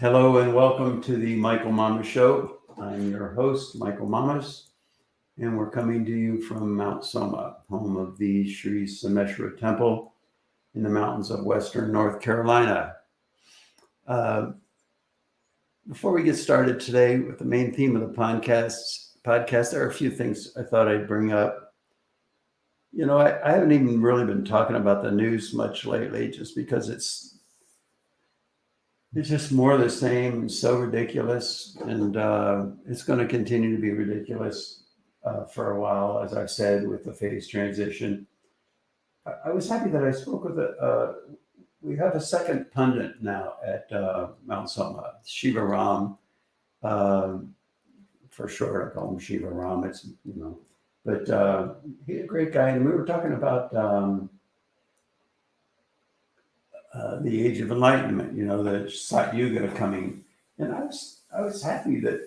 Hello and welcome to the Michael Mamas Show. I'm your host, Michael Mamas, and we're coming to you from Mount Soma, home of the Sri Someshwara Temple in the mountains of western North Carolina. Uh, Before we get started today with the main theme of the podcast, there are a few things I thought I'd bring up. I haven't even really been talking about the news much lately, just because it's just more of the same and so ridiculous, and it's going to continue to be ridiculous for a while, as I've said, with the phase transition. I was happy that I spoke with we have a second pundit now at Mount Soma, Shiva Ram. For short, I call him Shiva Ram. But he's a great guy, and we were talking about the Age of Enlightenment. The Sat Yuga coming, and I was happy that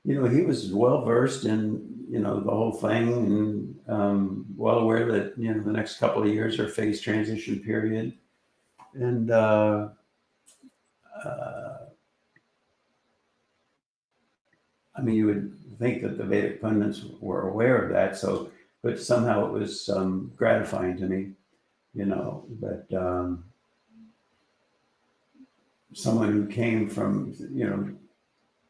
he was well versed in the whole thing, and well aware that the next couple of years are phase transition period, and you would think that the Vedic pundits were aware of that, but somehow it was gratifying to me, that someone who came from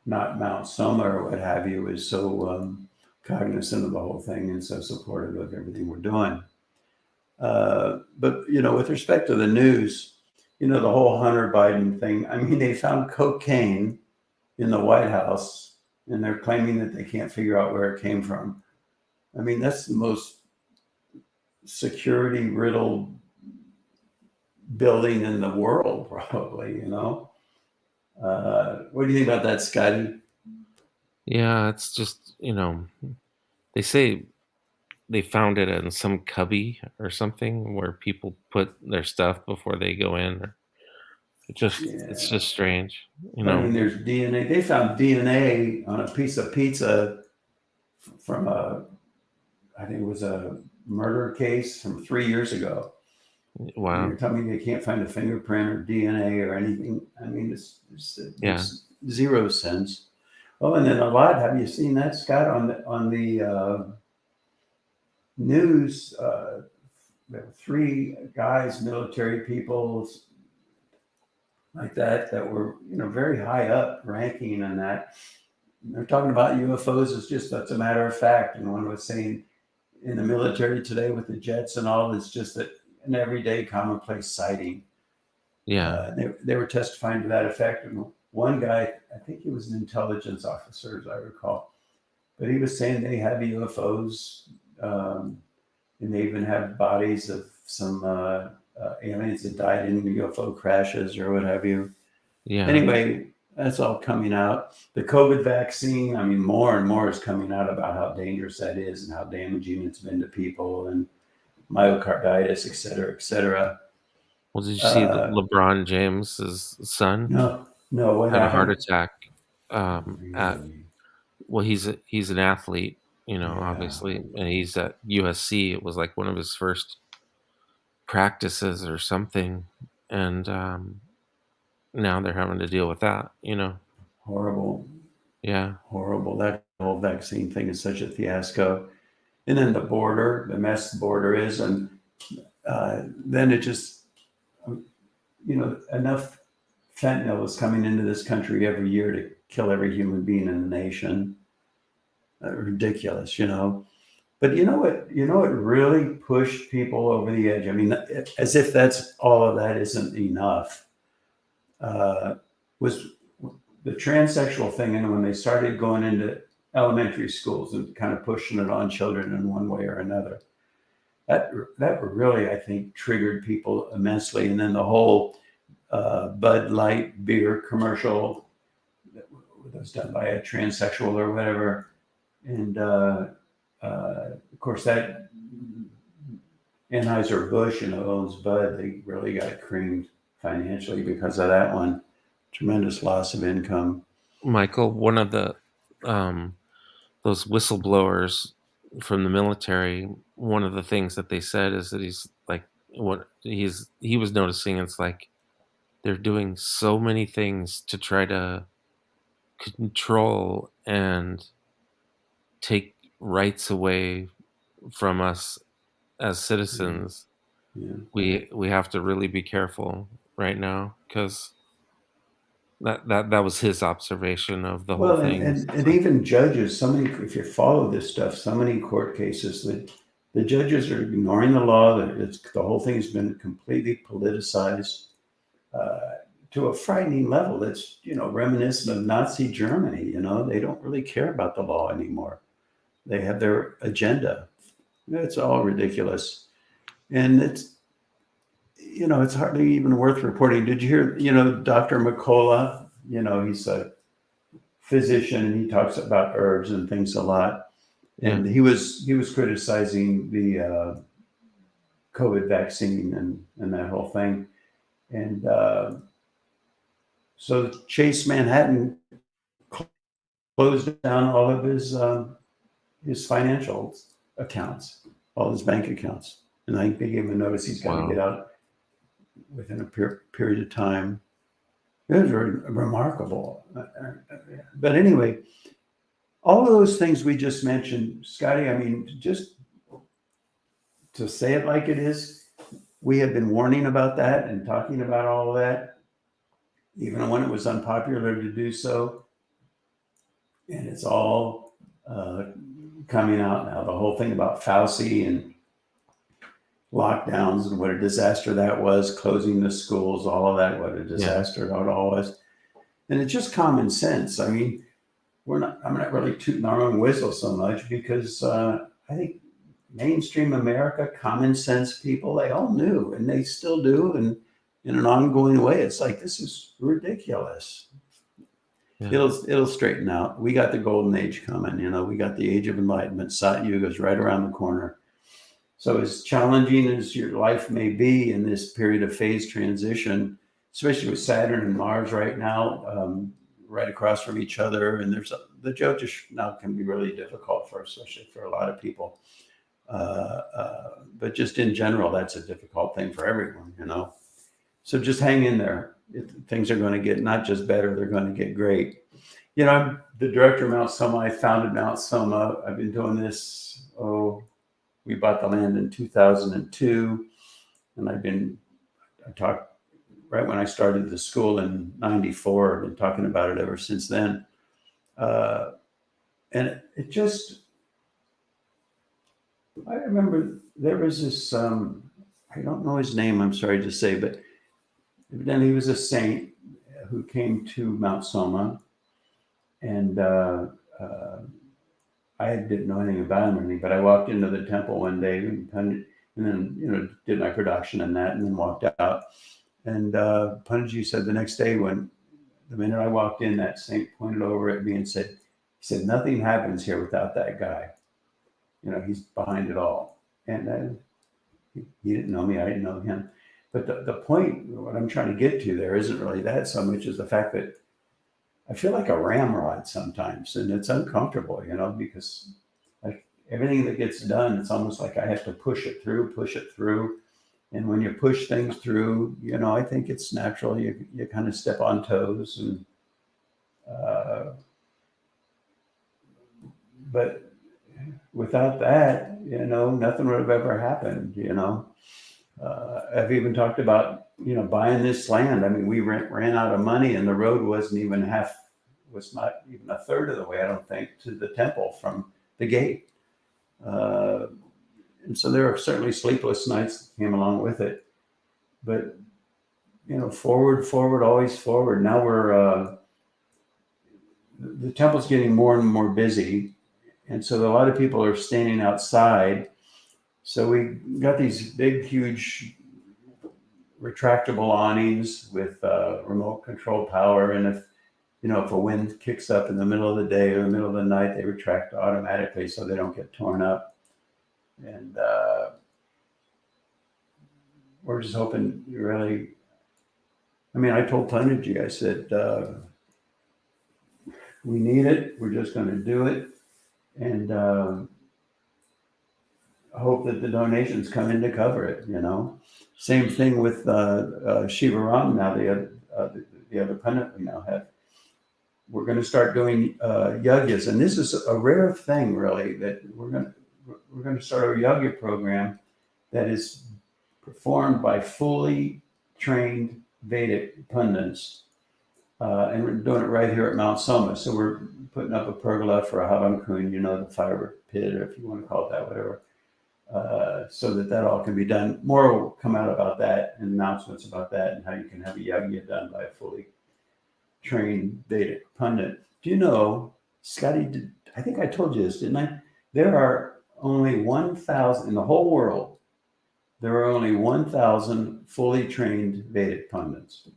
not Mount Soma or what have you is so cognizant of the whole thing and so supportive of everything we're doing. But with respect to the news, the whole Hunter Biden thing. They found cocaine in the White House, and they're claiming that they can't figure out where it came from. That's the most security riddled building in the world, probably. What do you think about that, Scotty? Yeah, it's just, they say they found it in some cubby or something where people put their stuff before they go in. It's just strange, There's DNA. They found DNA on a piece of pizza from I think it was a murder case from 3 years ago. Wow. You're telling me they can't find a fingerprint or DNA or anything? It's zero sense. Oh, and then have you seen that, Scott, on the news? There were 3 guys, military people like that were very high up ranking on that. They're talking about UFOs as that's a matter of fact. And one was saying in the military today with the jets and all, it's just an everyday commonplace sighting. Yeah. They were testifying to that effect. And one guy, I think he was an intelligence officer, as I recall, but he was saying they have UFOs, and they even have bodies of some aliens that died in UFO crashes or what have you. Yeah. Anyway, that's all coming out. The COVID vaccine, more and more is coming out about how dangerous that is and how damaging it's been to people and myocarditis, et cetera, et cetera. Well, did you see that LeBron James's son? No, what had happened? a heart attack. Really? Well, he's an athlete, obviously, and he's at USC. It was like one of his first practices or something, and now they're having to deal with that. Horrible. Yeah. Horrible. That whole vaccine thing is such a fiasco. And then the mess the border is, and then it just, enough fentanyl is coming into this country every year to kill every human being in the nation. Ridiculous, But what really pushed people over the edge, as if that's all of that isn't enough, was the transsexual thing. And when they started going into elementary schools and kind of pushing it on children in one way or another, that really, I think, triggered people immensely. And then the whole Bud Light beer commercial that was done by a transsexual or whatever. And of course, that Anheuser-Busch, owns Bud. They really got creamed financially because of that one. Tremendous loss of income. Michael, one of the those whistleblowers from the military, one of the things that they said is that he was noticing it's like they're doing so many things to try to control and take rights away from us as Yeah. citizens. Yeah. We have to really be careful right now because that was his observation of the whole Well, and, thing. It's and, and like, even judges, so many, if you follow this stuff, so many court cases that the judges are ignoring the law, that the whole thing has been completely politicized uh, to a frightening level that's, reminiscent of Nazi Germany. They don't really care about the law anymore. They have their agenda. It's all ridiculous. And it's hardly even worth reporting. Did you hear, Dr. McCullough, he's a physician and he talks about herbs and things a lot. yeah, And he was criticizing the COVID vaccine and that whole thing. And so Chase Manhattan closed down all of his financial accounts, all his bank accounts, and I think they gave him a notice he's got to get wow, out within a period of time. It was very remarkable. But anyway, all of those things we just mentioned, Scotty, I mean, just to say it like it is, we have been warning about that and talking about all of that, even when it was unpopular to do so. And it's all uh, coming out now. The whole thing about Fauci and lockdowns and what a disaster that was, closing the schools, all of that, what a yeah, disaster it all was. And it's just common sense. I mean, I'm not really tooting our own whistle so much because I think mainstream America, common sense people, they all knew and they still do. And in an ongoing way, it's like, this is ridiculous. yeah, It'll straighten out. We got the golden age coming. We got the age of enlightenment. Sat Yuga is right around the corner. So as challenging as your life may be in this period of phase transition, especially with Saturn and Mars right now, right across from each other, and the Jyotish now can be really difficult especially for a lot of people. But just in general, that's a difficult thing for everyone. So just hang in there. Things are going to get not just better; they're going to get great. I'm the director of Mount Soma. I founded Mount Soma. I've been doing this. We bought the land in 2002, and I talked right when I started the school in '94. I've been talking about it ever since then. Uh, and it just, I remember there was this, I don't know his name, I'm sorry to say, but evidently he was a saint who came to Mount Soma. And I didn't know anything about him or anything, but I walked into the temple one day and then, did my production and that, and then walked out. And Punji said the next day, the minute I walked in, that saint pointed over at me and he said, nothing happens here without that guy. He's behind it all. And he didn't know me, I didn't know him. But the point, what I'm trying to get to there isn't really that so much as the fact that I feel like a ramrod sometimes, and it's uncomfortable, because like everything that gets done, it's almost like I have to push it through. And when you push things through, I think it's natural. You kind of step on toes, and uh, but without that, nothing would have ever happened. I've even talked about buying this land. I mean, we ran out of money, and the road was not even a third of the way, I don't think, to the temple from the gate. Uh, and so there are certainly sleepless nights that came along with it. But forward, always forward. Now the temple's getting more and more busy, and so a lot of people are standing outside. So we got these big, huge retractable awnings with remote control power, and if a wind kicks up in the middle of the day or the middle of the night, they retract automatically so they don't get torn up. And we're just hoping I mean, I told Punergy, I said, we need it. We're just going to do it. And hope that the donations come in to cover it. Same thing with Shiva Ram now. the other pundit we now have. We're going to start doing yajnas, and this is a rare thing, really, that we're going to start a yajna program that is performed by fully trained Vedic pundits, and we're doing it right here at Mount Soma. So we're putting up a pergola for a Havan Kun, the fire pit, or if you want to call it that, whatever, so that all can be done. More will come out about that, and announcements about that, and how you can have a yajna done by a fully trained Vedic pundit. Do you know, Scotty, I think I told you this, didn't I? There are only 1,000 in the whole world. There are only 1,000 fully trained Vedic pundits.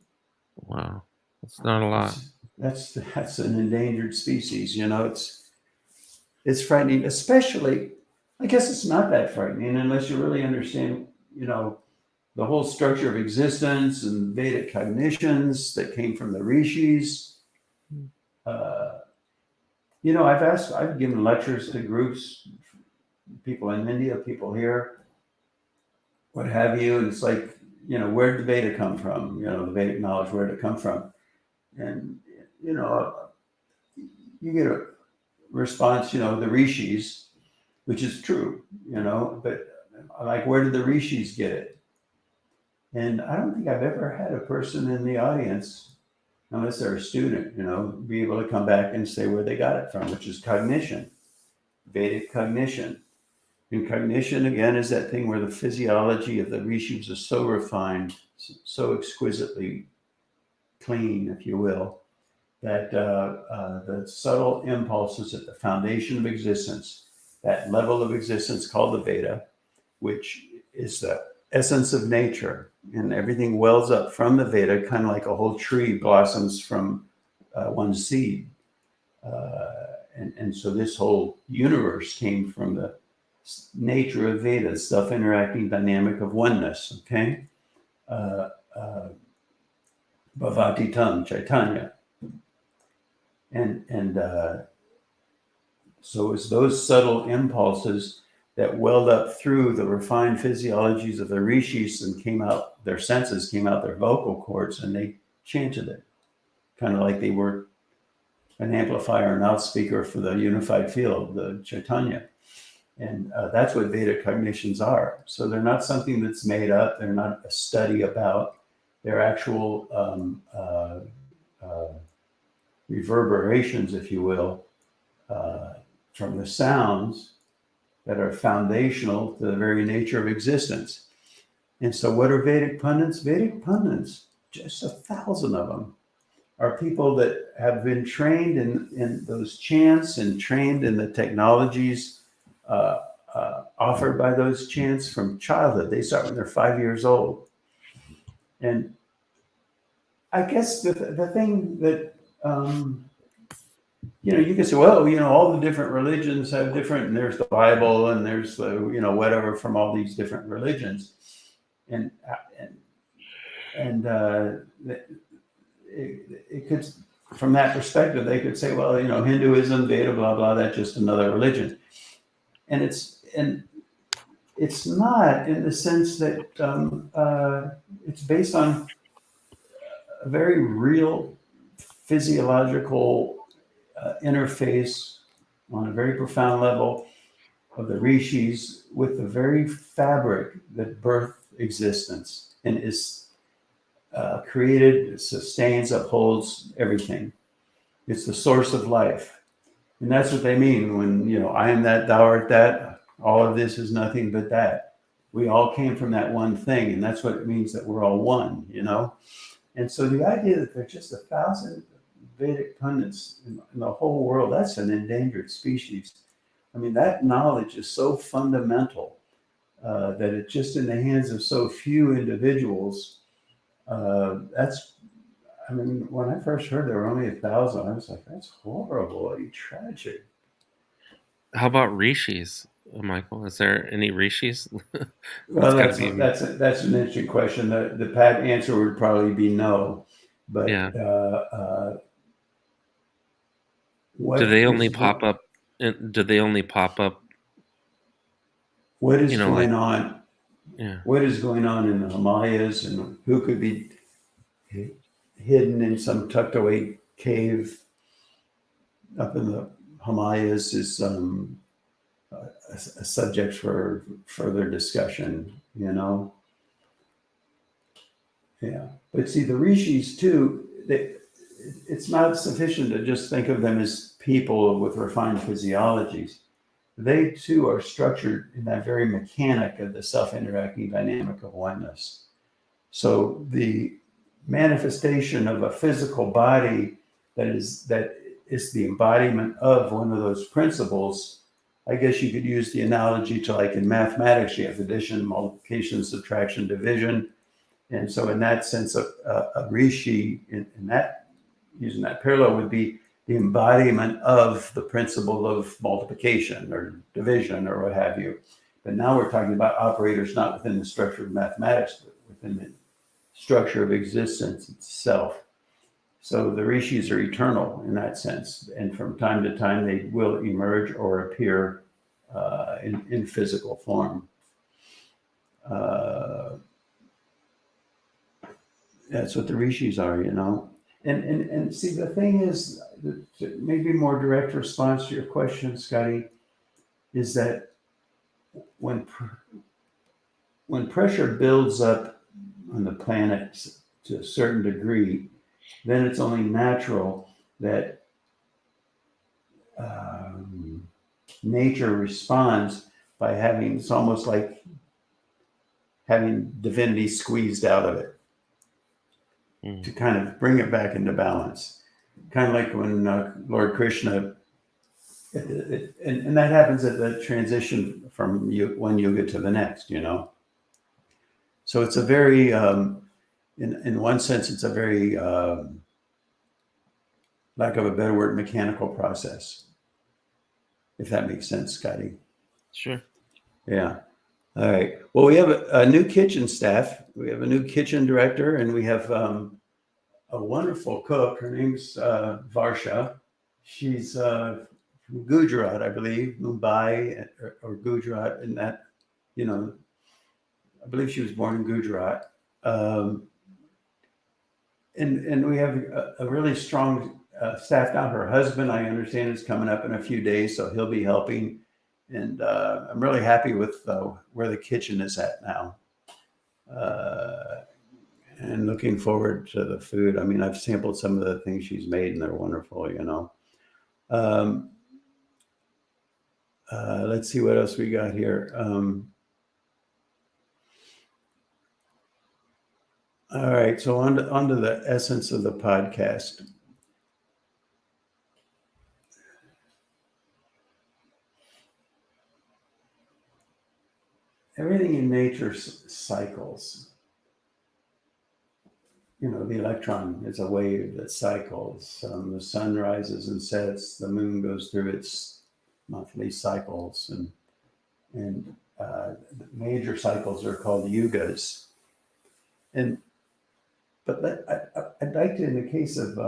Wow, that's not a lot. That's an endangered species. It's frightening, especially. I guess it's not that frightening unless you really understand, the whole structure of existence and Vedic cognitions that came from the rishis. I've given lectures to groups, people in India, people here, what have you, and it's like, where did the Veda come from? The Vedic knowledge, where did it come from? And, you get a response, the rishis, which is true, but like, where did the rishis get it? And I don't think I've ever had a person in the audience, unless they're a student, be able to come back and say where they got it from, which is cognition, Vedic cognition. And cognition, again, is that thing where the physiology of the rishis is so refined, so exquisitely clean, if you will, that the subtle impulses at the foundation of existence, that level of existence called the Veda, which is the essence of nature, and everything wells up from the Veda, kind of like a whole tree blossoms from one seed. And so this whole universe came from the nature of Veda, self-interacting dynamic of oneness, okay? Bhavati Tam, Chaitanya. And so it's those subtle impulses that welled up through the refined physiologies of the rishis and came out, their senses came out their vocal cords, and they chanted it, kind of like they were an amplifier, an outspeaker for the unified field, the Chaitanya. And that's what Vedic cognitions are. So they're not something that's made up. They're not a study about. They're actual reverberations, if you will, from the sounds that are foundational to the very nature of existence. And so what are Vedic pundits? Vedic pundits, just 1,000 of them, are people that have been trained in those chants and trained in the technologies offered by those chants from childhood. They start when they're 5 years old. And I guess the thing that, you can say, well, all the different religions have different, and there's the Bible, and there's the, whatever from all these different religions. And it could, from that perspective, they could say, well, Hinduism, Veda, blah, blah, that's just another religion. And it's not, in the sense that it's based on a very real physiological interface on a very profound level of the rishis with the very fabric that birthed existence and is created, sustains, upholds everything. It's the source of life. And that's what they mean when, I am that, thou art that. All of this is nothing but that. We all came from that one thing, and that's what it means that we're all one, And so the idea that there's just 1,000 Vedic pundits in the whole world, that's an endangered species. I mean, that knowledge is so fundamental that it's just in the hands of so few individuals. When I first heard there were only 1,000, I was like, that's horrible, tragic. How about rishis, Michael? Is there any rishis? Well, that's an interesting question. The pat answer would probably be no. But yeah. Do they only pop up? Do they only pop up? What is going on? Yeah. What is going on in the Himalayas, and who could be? hidden in some tucked away cave up in the Himalayas is a subject for further discussion, you know? Yeah. But see, the rishis too, it's not sufficient to just think of them as people with refined physiologies. They too are structured in that very mechanic of the self-interacting dynamic of oneness. So the manifestation of a physical body that is the embodiment of one of those principles. I guess you could use the analogy to, like, in mathematics, you have addition, multiplication, subtraction, division. And so in that sense, a rishi in that, using that parallel, would be the embodiment of the principle of multiplication or division or what have you. But now we're talking about operators not within the structure of mathematics, but within the structure of existence itself. So the rishis are eternal in that sense, and from time to time they will emerge or appear in physical form. That's what the rishis are, you know. And see, the thing is, maybe more direct response to your question, Scotty, is that when when pressure builds up on the planet to a certain degree, then it's only natural that nature responds by having, it's almost like having divinity squeezed out of it to kind of bring it back into balance. Kind of like when Lord Krishna, and that happens at the transition from one yuga to the next, you know. So it's a very, in one sense, it's a very, lack of a better word, mechanical process, if that makes sense, Scotty. Sure. Yeah. All right. Well, we have a new kitchen staff. We have a new kitchen director, and we have a wonderful cook. Her name's Varsha. She's from Gujarat, I believe, Mumbai or Gujarat, and that, you know, I believe she was born in Gujarat. And we have a really strong staff now. Her husband, I understand, is coming up in a few days, so he'll be helping. And I'm really happy with where the kitchen is at now. And looking forward to the food. I mean, I've sampled some of the things she's made, and they're wonderful, you know. Let's see what else we got here. All right, so on to the essence of the podcast. Everything in nature cycles. You know, the electron is a wave that cycles. The sun rises and sets. The moon goes through its monthly cycles, and major cycles are called yugas. But I'd like to, in the case of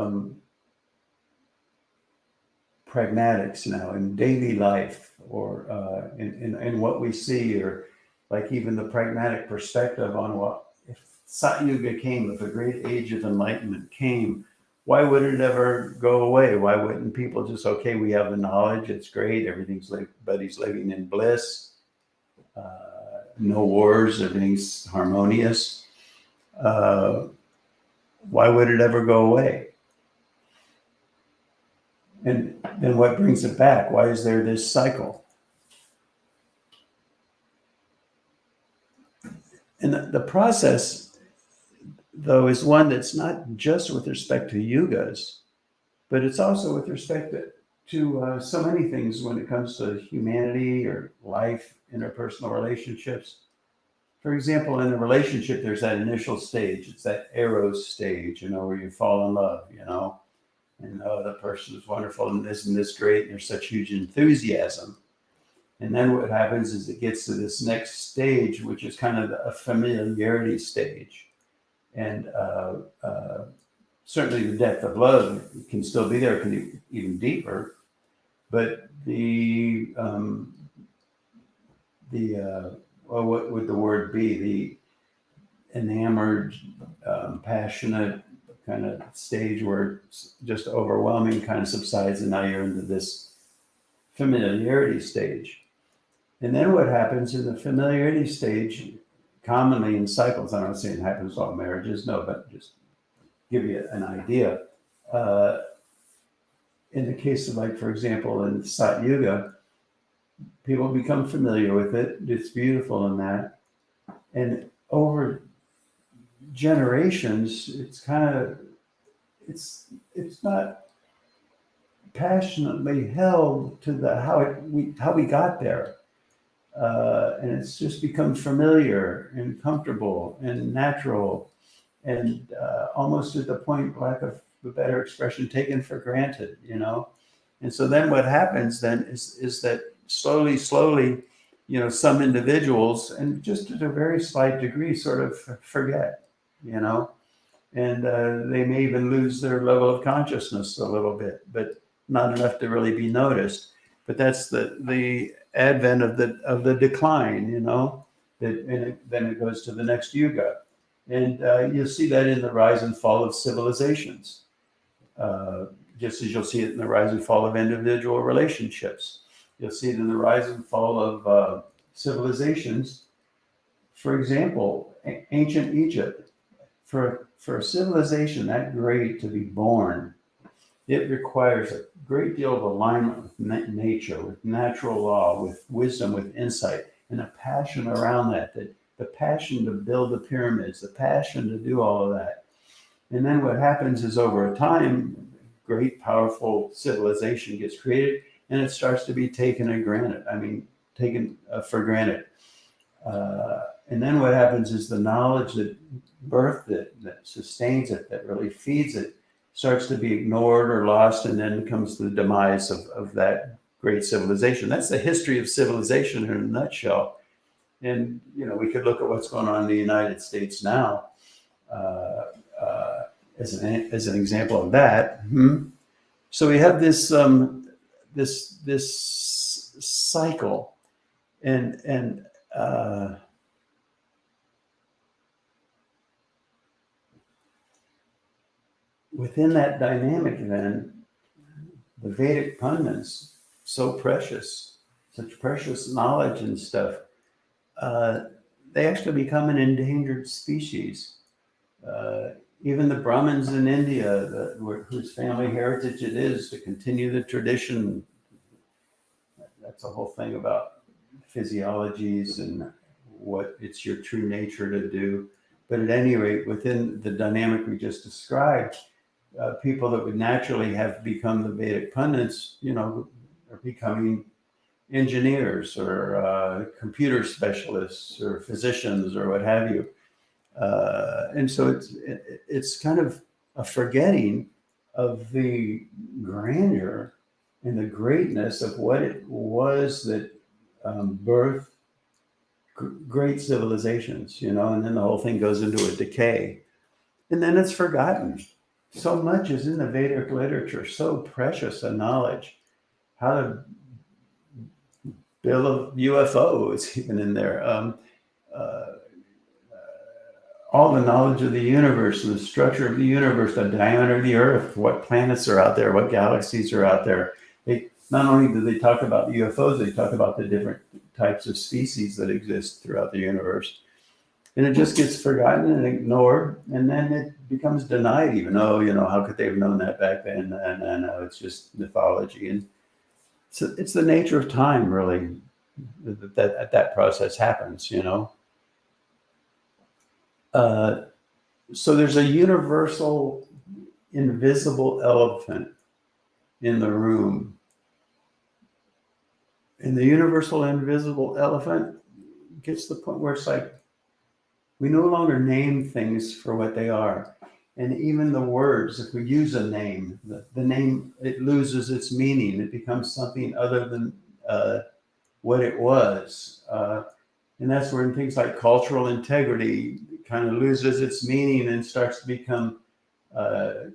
pragmatics now in daily life, or in what we see, or like even the pragmatic perspective on what if Sat Yuga came, if a great age of enlightenment came, why would it ever go away? Why wouldn't people just, okay, we have the knowledge, it's great, everybody's living in bliss, no wars, everything's harmonious. Why would it ever go away? And then what brings it back? Why is there this cycle? And the process, though, is one that's not just with respect to yugas, but it's also with respect to so many things when it comes to humanity or life, interpersonal relationships. For example, in a relationship, there's that initial stage. It's that eros stage, you know, where you fall in love, you know, and oh, the person is wonderful and this great, and there's such huge enthusiasm. And then what happens is it gets to this next stage, which is kind of a familiarity stage. And certainly the depth of love can still be there, can be even deeper. But what would the word be? The enamored, passionate, kind of stage where it's just overwhelming kind of subsides, and now you're into this familiarity stage. And then what happens in the familiarity stage, commonly in cycles, I'm not saying it happens to all marriages, no, but just give you an idea. Uh, in the case of, like, for example, in Sat Yuga, people become familiar with it. It's beautiful in that. And over generations, it's kind of, it's not passionately held to the how we got there. And it's just become familiar and comfortable and natural and almost to the point, lack of a better expression, taken for granted, you know? And so then what happens then is that slowly, you know, some individuals, and just to a very slight degree, sort of forget, you know, and they may even lose their level of consciousness a little bit, but not enough to really be noticed. But that's the advent of the decline, you know, then it goes to the next yuga. And you'll see that in the rise and fall of civilizations, just as you'll see it in the rise and fall of individual relationships. You'll see it in the rise and fall of civilizations. For example, ancient Egypt, for a civilization that great to be born, it requires a great deal of alignment with nature, with natural law, with wisdom, with insight, and a passion around that the passion to build the pyramids, the passion to do all of that. And then what happens is over a time, great, powerful civilization gets created, and it starts to be taken for granted. And then what happens is the knowledge that birthed it, that sustains it, that really feeds it, starts to be ignored or lost, and then comes the demise of that great civilization. That's the history of civilization in a nutshell. And, you know, we could look at what's going on in the United States now as an example of that. So we have this this cycle, and within that dynamic, then the Vedic pundits, so precious, such precious knowledge and stuff, they actually become an endangered species. Even the Brahmins in India, whose family heritage it is to continue the tradition, that's a whole thing about physiologies and what it's your true nature to do. But at any rate, within the dynamic we just described, people that would naturally have become the Vedic pundits, you know, are becoming engineers or computer specialists or physicians or what have you. And so it's kind of a forgetting of the grandeur and the greatness of what it was that birthed great civilizations, you know, and then the whole thing goes into a decay. And then it's forgotten. So much is in the Vedic literature, so precious a knowledge. How to build a UFO is even in there. All the knowledge of the universe and the structure of the universe, the diameter of the earth, what planets are out there, what galaxies are out there. They not only do they talk about UFOs, they talk about the different types of species that exist throughout the universe. And it just gets forgotten and ignored, and then it becomes denied even. Oh, you know, how could they have known that back then? And it's just mythology. And so it's the nature of time, really, that process happens, you know. So there's a universal invisible elephant in the room. And the universal invisible elephant gets to the point where it's like, we no longer name things for what they are. And even the words, if we use a name, the name, it loses its meaning. It becomes something other than what it was. And that's where things like cultural integrity kind of loses its meaning and starts to become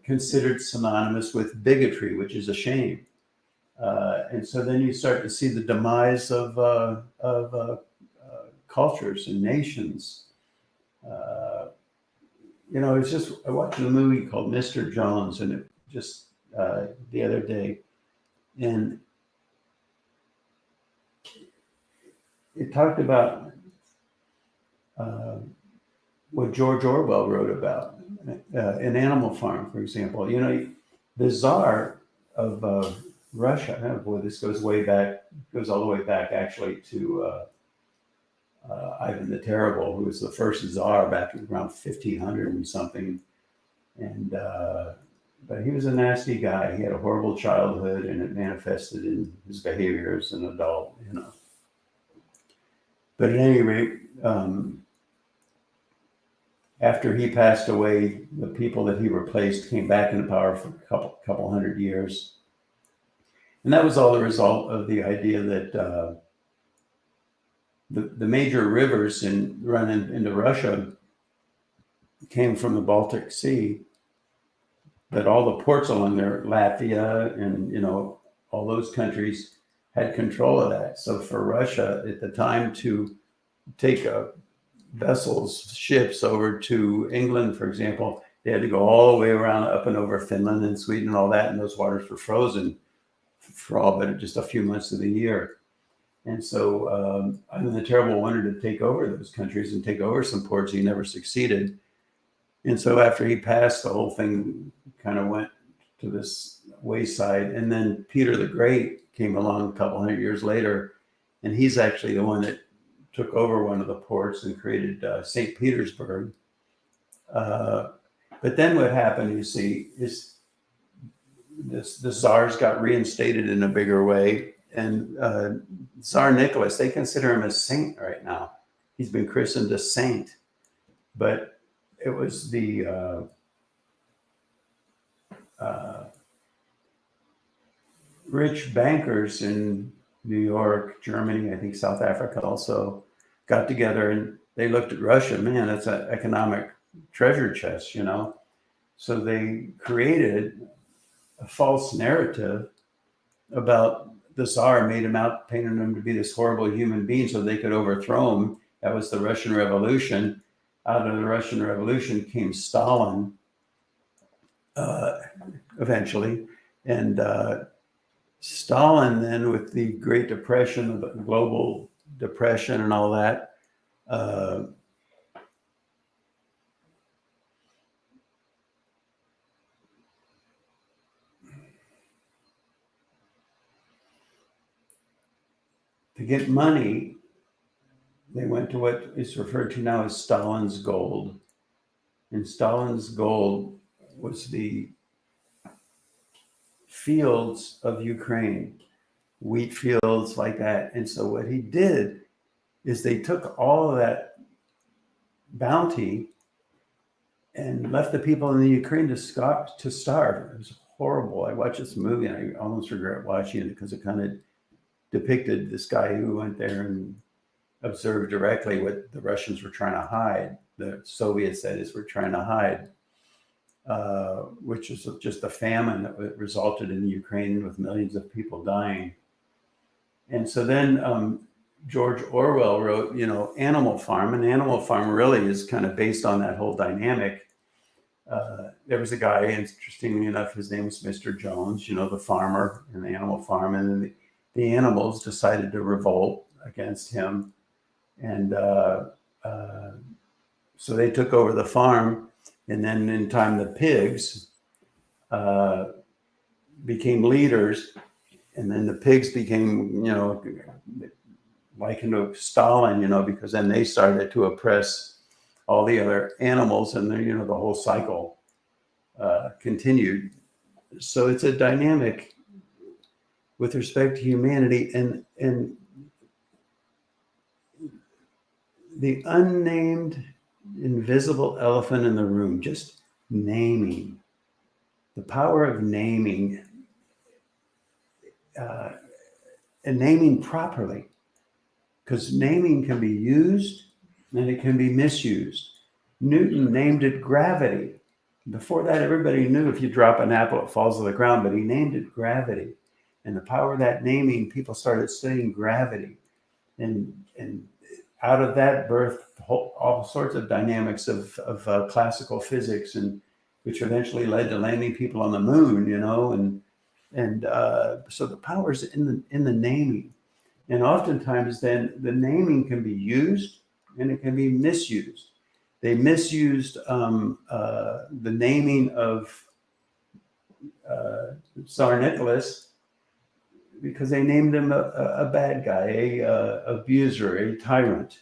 considered synonymous with bigotry, which is a shame. And so then you start to see the demise of cultures and nations. it's just I watched a movie called Mr. Jones, and it just the other day, and it talked about uh, what George Orwell wrote about an Animal Farm, for example. The Tsar of Russia. Oh boy, this goes way back. Goes all the way back, actually, to Ivan the Terrible, who was the first Tsar back around 1500 and something. And but he was a nasty guy. He had a horrible childhood, and it manifested in his behavior as an adult. But at any rate, after he passed away, the people that he replaced came back into power for a couple hundred years, and that was all the result of the idea that the major rivers into Russia came from the Baltic Sea, but all the ports along there, Latvia and all those countries had control of that. So for Russia at the time to take ships over to England, for example, they had to go all the way around up and over Finland and Sweden and all that, and those waters were frozen for all but just a few months of the year. And so Ivan the Terrible wanted to take over those countries and take over some ports. He never succeeded. And so after he passed, the whole thing kind of went to this wayside. And then Peter the Great came along a couple hundred years later, and he's actually the one that took over one of the ports and created St. Petersburg. But then what happened, you see, is the Tsars got reinstated in a bigger way. And Tsar Nicholas, they consider him a saint right now. He's been christened a saint. But it was the rich bankers in New York, Germany, I think South Africa also, got together and they looked at Russia. Man, that's an economic treasure chest. So they created a false narrative about the Tsar, painted him to be this horrible human being so they could overthrow him. That was the Russian Revolution. Out of the Russian Revolution came Stalin eventually. And Stalin then, with the Great Depression, the global depression and all that, to get money, they went to what is referred to now as Stalin's gold. And Stalin's gold was the fields of Ukraine, wheat fields like that. And so what he did is they took all of that bounty and left the people in the Ukraine to starve. It was horrible. I watched this movie and I almost regret watching it because it kind of depicted this guy who went there and observed directly what the Russians were trying to hide. The Soviets, that is, were trying to hide, which is just a famine that resulted in Ukraine with millions of people dying. And so then George Orwell wrote, Animal Farm. And Animal Farm really is kind of based on that whole dynamic. There was a guy, interestingly enough, his name was Mr. Jones, the farmer in the Animal Farm. And then the animals decided to revolt against him. And so they took over the farm. And then in time, the pigs became leaders. And then the pigs became, likened to Stalin, because then they started to oppress all the other animals, and then, the whole cycle continued. So it's a dynamic with respect to humanity, and the unnamed invisible elephant in the room, just naming, the power of naming, and naming properly, because naming can be used and it can be misused. Newton named it gravity. Before that, everybody knew if you drop an apple, it falls to the ground, but he named it gravity. And the power of that naming, people started studying gravity. And out of that birth all sorts of dynamics of classical physics, and which eventually led to landing people on the moon, and so the power is in the naming. And oftentimes then the naming can be used and it can be misused. They misused the naming of Tsar Nicholas because they named him a bad guy, a abuser, a tyrant.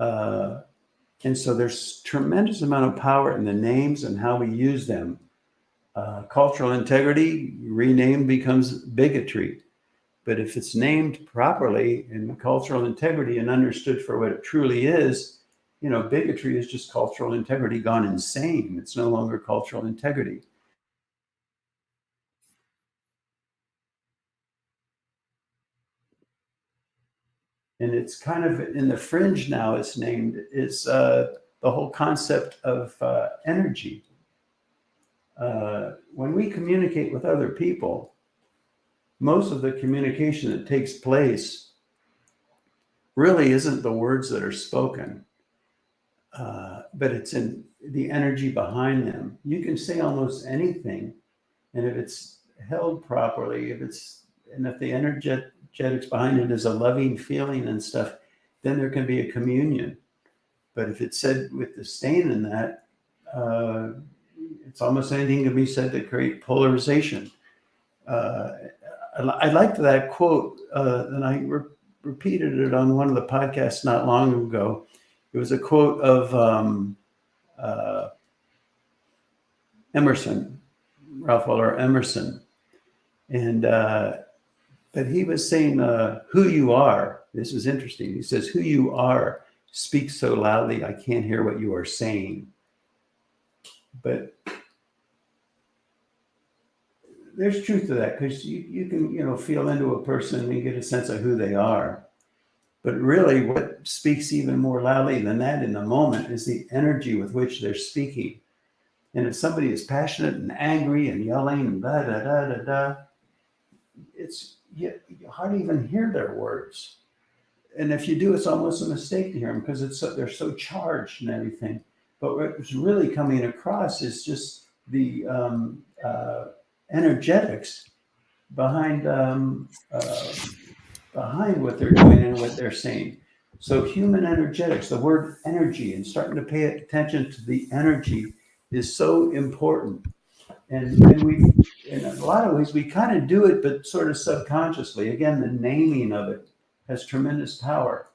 And so there's tremendous amount of power in the names and how we use them. Cultural integrity, renamed, becomes bigotry. But if it's named properly in cultural integrity and understood for what it truly is, bigotry is just cultural integrity gone insane. It's no longer cultural integrity. And it's kind of in the fringe now. It's named is the whole concept of energy. When we communicate with other people, most of the communication that takes place really isn't the words that are spoken, but it's in the energy behind them. You can say almost anything, and if it's held properly, if the energetics behind it is a loving feeling and stuff, then there can be a communion. But if it's said with disdain in that, it's almost anything can be said to create polarization. I liked that quote, and I repeated it on one of the podcasts not long ago. It was a quote of Emerson, Ralph Waldo Emerson, and but he was saying who you are. This is interesting. He says, "Who you are speaks so loudly, I can't hear what you are saying." But there's truth to that, because you can feel into a person and get a sense of who they are. But really, what speaks even more loudly than that in the moment is the energy with which they're speaking. And if somebody is passionate and angry and yelling and da da da da da, you hardly even hear their words. And if you do, it's almost a mistake to hear them because they're so charged and everything. But what's really coming across is just the energetics behind what they're doing and what they're saying. So human energetics, the word energy, and starting to pay attention to the energy is so important. And we, in a lot of ways, we kind of do it, but sort of subconsciously. Again, the naming of it has tremendous power.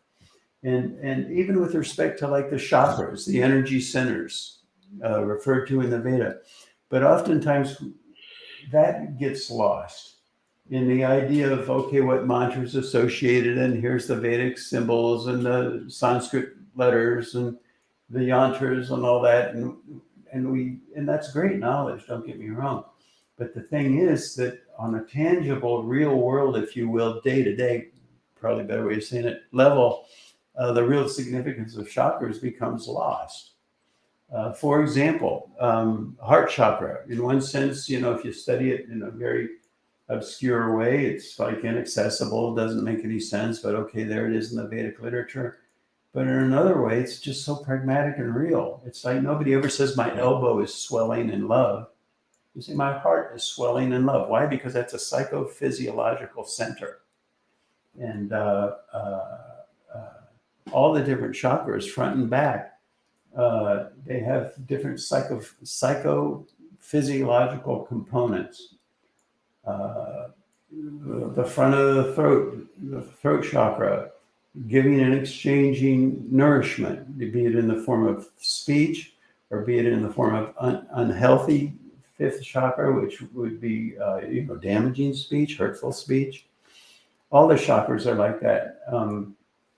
And even with respect to like the chakras, the energy centers referred to in the Veda, but oftentimes that gets lost in the idea of, okay, what mantra is associated, and here's the Vedic symbols and the Sanskrit letters and the yantras and all that. And that's great knowledge, don't get me wrong. But the thing is that on a tangible, real world, if you will, day to day, probably a better way of saying it, level, the real significance of chakras becomes lost. For example, heart chakra, in one sense, if you study it in a very obscure way, it's like inaccessible, doesn't make any sense, but okay, there it is in the Vedic literature. But in another way, it's just so pragmatic and real. It's like nobody ever says my elbow is swelling in love. You say my heart is swelling in love. Why? Because that's a psychophysiological center. And all the different chakras, front and back, they have different psychophysiological components. The front of the throat chakra, giving and exchanging nourishment, be it in the form of speech or be it in the form of unhealthy fifth chakra, which would be damaging speech, hurtful speech. All the chakras are like that.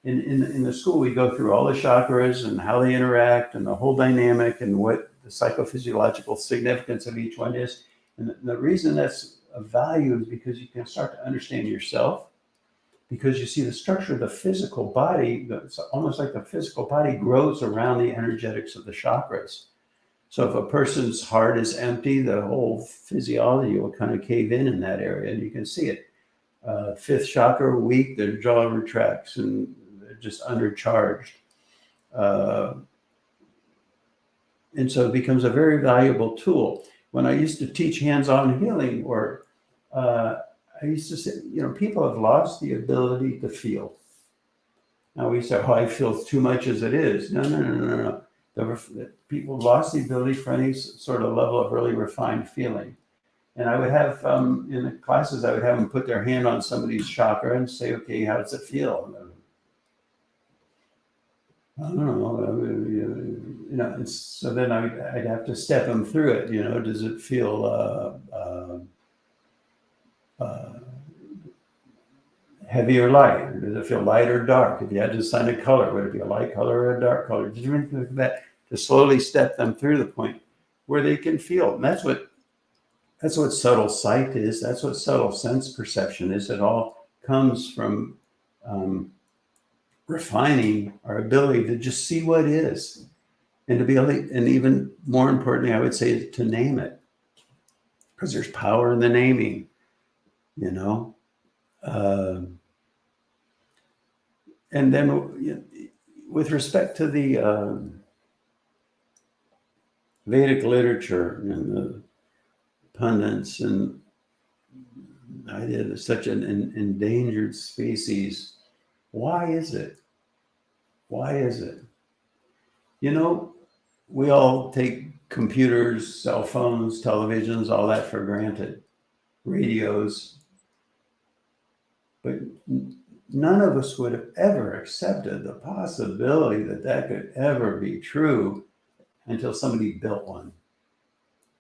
In the school, we go through all the chakras and how they interact and the whole dynamic and what the psychophysiological significance of each one is. And the reason that's of value is because you can start to understand yourself, because you see the structure of the physical body. It's almost like the physical body grows around the energetics of the chakras. So if a person's heart is empty, the whole physiology will kind of cave in that area, and you can see it. Fifth chakra weak, their jaw retracts and they're just undercharged. Uh, and so it becomes a very valuable tool. When I used to teach hands-on healing work, I used to say, people have lost the ability to feel. Now we say, oh, I feel too much as it is. No, no, no, no, no. People lost the ability for any sort of level of really refined feeling. And I would have, in the classes, I would have them put their hand on somebody's chakra and say, okay, how does it feel? I don't know. So then I'd have to step them through it. Does it feel heavy or light? Or does it feel light or dark? If you had to assign a color, would it be a light color or a dark color? Did you anything like that to slowly step them through the point where they can feel? And that's what subtle sight is. That's what subtle sense perception is. It all comes from refining our ability to just see what is, and to be able to, and even more importantly, I would say, to name it, because there's power in the naming. And then with respect to the Vedic literature and the pundits and the idea that such an endangered species, why is it? Why is it? We all take computers, cell phones, televisions, all that for granted, radios, but none of us would have ever accepted the possibility that that could ever be true until somebody built one.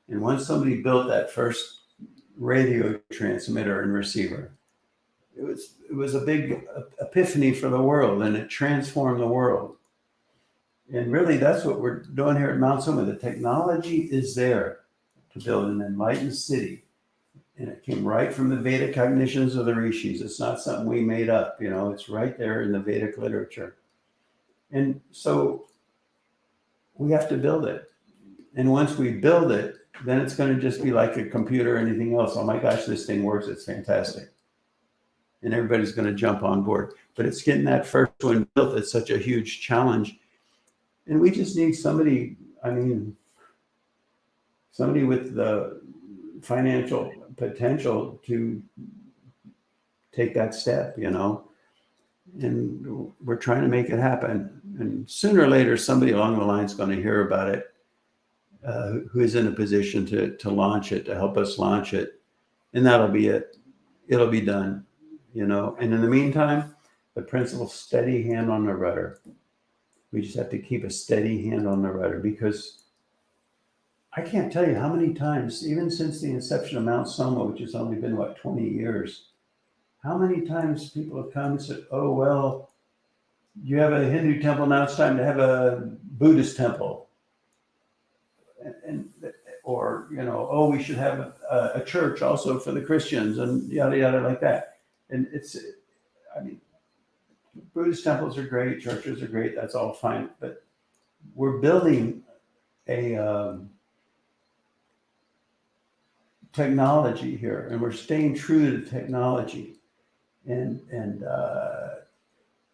And once somebody built that first radio transmitter and receiver, it was a big epiphany for the world, and it transformed the world. And really, that's what we're doing here at Mount Soma. The technology is there to build an enlightened city. And it came right from the Vedic cognitions of the rishis. It's not something we made up, it's right there in the Vedic literature. And so we have to build it. And once we build it, then it's going to just be like a computer or anything else. Oh my gosh, this thing works. It's fantastic. And everybody's going to jump on board. But it's getting that first one built that's such a huge challenge. And we just need somebody with the financial potential to take that step, and we're trying to make it happen. And sooner or later, somebody along the line is going to hear about it, who is in a position to launch it, to help us launch it. And that'll be it. It'll be done, And in the meantime, the principle, steady hand on the rudder. We just have to keep a steady hand on the rudder, because I can't tell you how many times, even since the inception of Mount Soma, which has only been, 20 years, how many times people have come and said, oh, well, you have a Hindu temple, now it's time to have a Buddhist temple. Or, oh, we should have a church also for the Christians, and yada, yada, like that. And Buddhist temples are great, churches are great, that's all fine. But we're building a technology here, and we're staying true to technology. And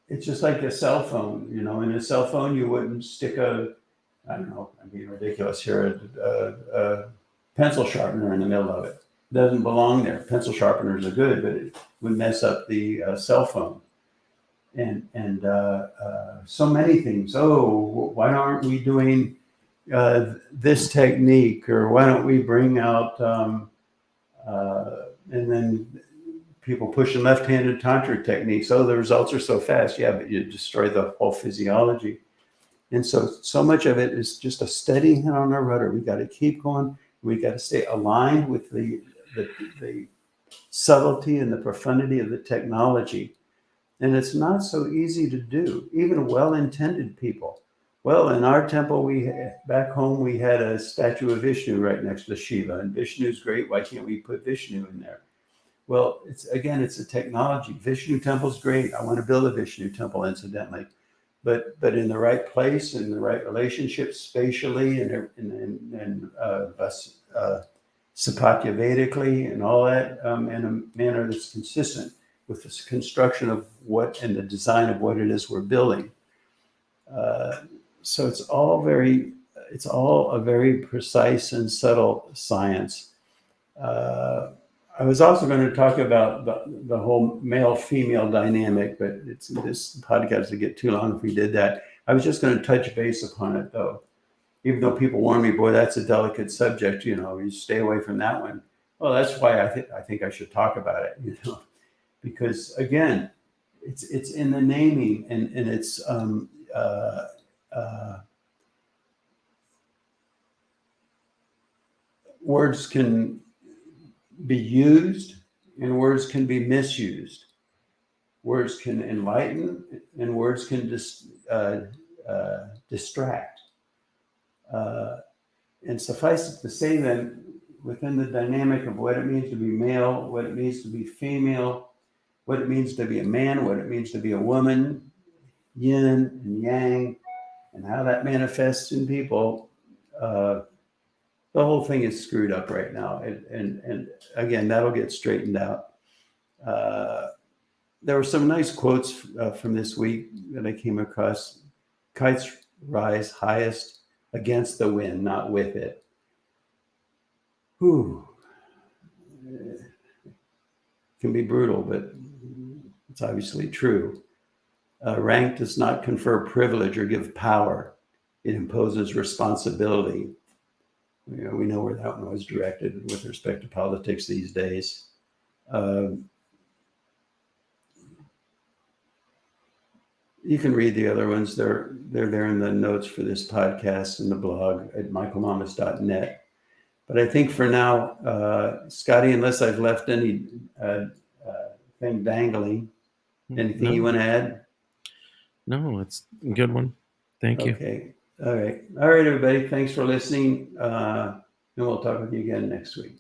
it's just like a cell phone, in a cell phone, you wouldn't stick I'm being ridiculous here, a pencil sharpener in the middle of it. It doesn't belong there. Pencil sharpeners are good, but it would mess up the cell phone. And so many things. Oh, why aren't we doing this technique? Or why don't we bring out, and then people pushing left-handed tantric techniques. Oh, the results are so fast. Yeah, but you destroy the whole physiology. And so much of it is just a steady hand on our rudder. We got to keep going. We got to stay aligned with the subtlety and the profundity of the technology. And it's not so easy to do, even well-intended people. Well, in our temple, back home, we had a statue of Vishnu right next to Shiva, and Vishnu's great. Why can't we put Vishnu in there? Well, it's a technology. Vishnu temple's great. I want to build a Vishnu temple, incidentally, but in the right place, in the right relationship, spatially, and Sapatya Vedically, and all that, in a manner that's consistent with the construction of what and the design of what it is we're building. So it's all a very precise and subtle science. I was also going to talk about the whole male-female dynamic, but this podcast would get too long if we did that. I was just going to touch base upon it, though. Even though people warn me, boy, that's a delicate subject, you stay away from that one. Well, that's why I think I should talk about it, because again, it's in the naming, and it's uh, words can be used and words can be misused. Words can enlighten and words can distract. And suffice it to say then, within the dynamic of what it means to be male, what it means to be female, what it means to be a man, what it means to be a woman, yin and yang, and how that manifests in people, the whole thing is screwed up right now. And again, that'll get straightened out. There were some nice quotes from this week that I came across. Kites rise highest against the wind, not with it. Whew. It can be brutal, but it's obviously true. Rank does not confer privilege or give power. It imposes responsibility. We know where that one was directed with respect to politics these days. You can read the other ones. They're there in the notes for this podcast and the blog at michaelmamas.net. But I think for now, Scotty, unless I've left any thing dangling, anything you want to add? No, it's a good one. Thank you. Okay. All right. All right, everybody. Thanks for listening. And we'll talk with you again next week.